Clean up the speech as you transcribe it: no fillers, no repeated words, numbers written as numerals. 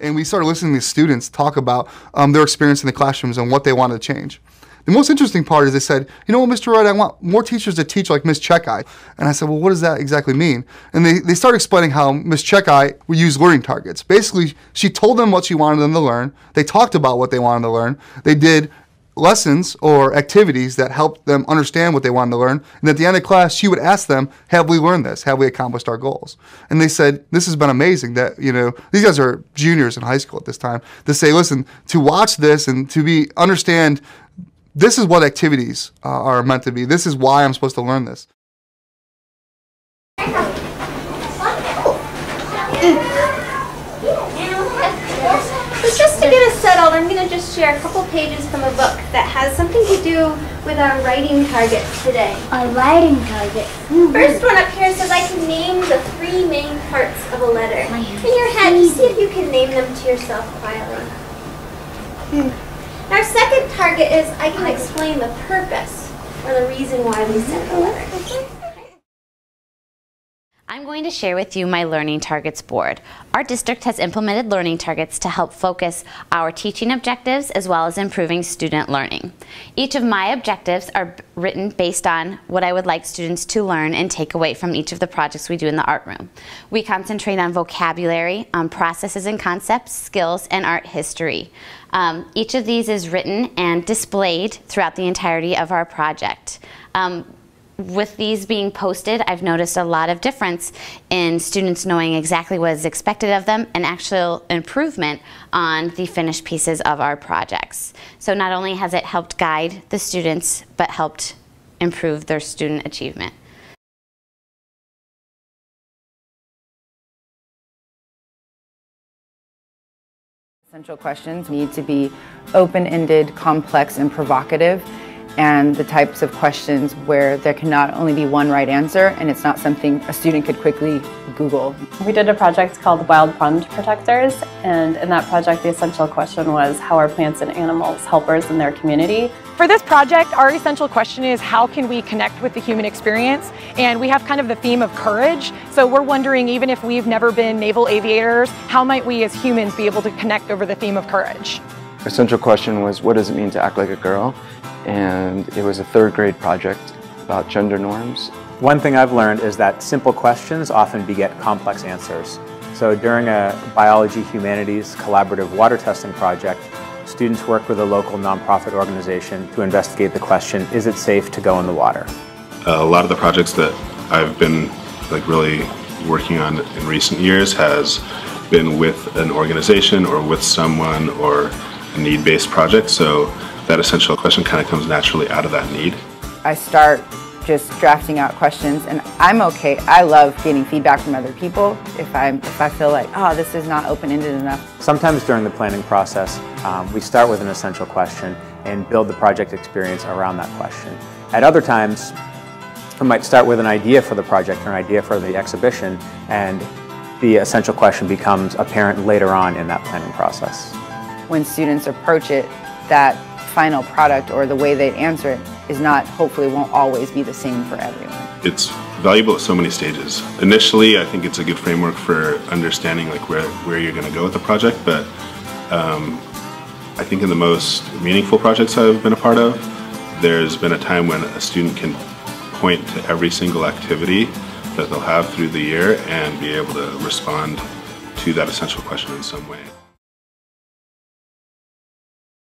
And we started listening to students talk about their experience in the classrooms and what they wanted to change. The most interesting part is they said, you know what, Mr. Wright, I want more teachers to teach like Ms. Checkeye. And I said, well, what does that exactly mean? And they started explaining how Ms. Checkeye would use learning targets. Basically, she told them what she wanted them to learn. They talked about what they wanted to learn. They did lessons or activities that helped them understand what they wanted to learn. And at the end of class, she would ask them, have we learned this? Have we accomplished our goals? And they said, this has been amazing that, you know, these guys are juniors in high school at this time, to say, listen, to watch this and to understand this is what activities are meant to be. This is why I'm supposed to learn this. So just to get us settled, I'm going to just share a couple pages from a book that has something to do with our writing targets today. Our writing target. First one up here says I can name the 3 main parts of a letter. In your head, just see if you can name them to yourself quietly. Our second target is I can explain the purpose or the reason why we sent the letter. I'm going to share with you my Learning Targets board. Our district has implemented learning targets to help focus our teaching objectives as well as improving student learning. Each of my objectives are written based on what I would like students to learn and take away from each of the projects we do in the art room. We concentrate on vocabulary, processes and concepts, skills, and art history. Each of these is written and displayed throughout the entirety of our project. With these being posted, I've noticed a lot of difference in students knowing exactly what is expected of them and actual improvement on the finished pieces of our projects. So not only has it helped guide the students, but helped improve their student achievement. Essential questions need to be open-ended, complex, and provocative, and the types of questions where there can not only be one right answer and it's not something a student could quickly Google. We did a project called Wild Pond Protectors, and in that project the essential question was how are plants and animals helpers in their community? For this project, our essential question is how can we connect with the human experience? And we have kind of the theme of courage. So we're wondering, even if we've never been naval aviators, how might we as humans be able to connect over the theme of courage? The central question was, what does it mean to act like a girl? And it was a 3rd grade project about gender norms. One thing I've learned is that simple questions often beget complex answers. So during a biology humanities collaborative water testing project, students worked with a local nonprofit organization to investigate the question, is it safe to go in the water? A lot of the projects that I've been really working on in recent years has been with an organization or with someone or a need-based project. So that essential question kind of comes naturally out of that need. I start just drafting out questions, and I'm okay. I love getting feedback from other people if I feel like, oh, this is not open-ended enough. Sometimes during the planning process, we start with an essential question and build the project experience around that question. At other times, we might start with an idea for the project or an idea for the exhibition, and the essential question becomes apparent later on in that planning process. When students approach it, that final product or the way they answer it is not, hopefully won't always be the same for everyone. It's valuable at so many stages. Initially, I think it's a good framework for understanding where you're going to go with the project, but I think in the most meaningful projects I've been a part of, there's been a time when a student can point to every single activity that they'll have through the year and be able to respond to that essential question in some way.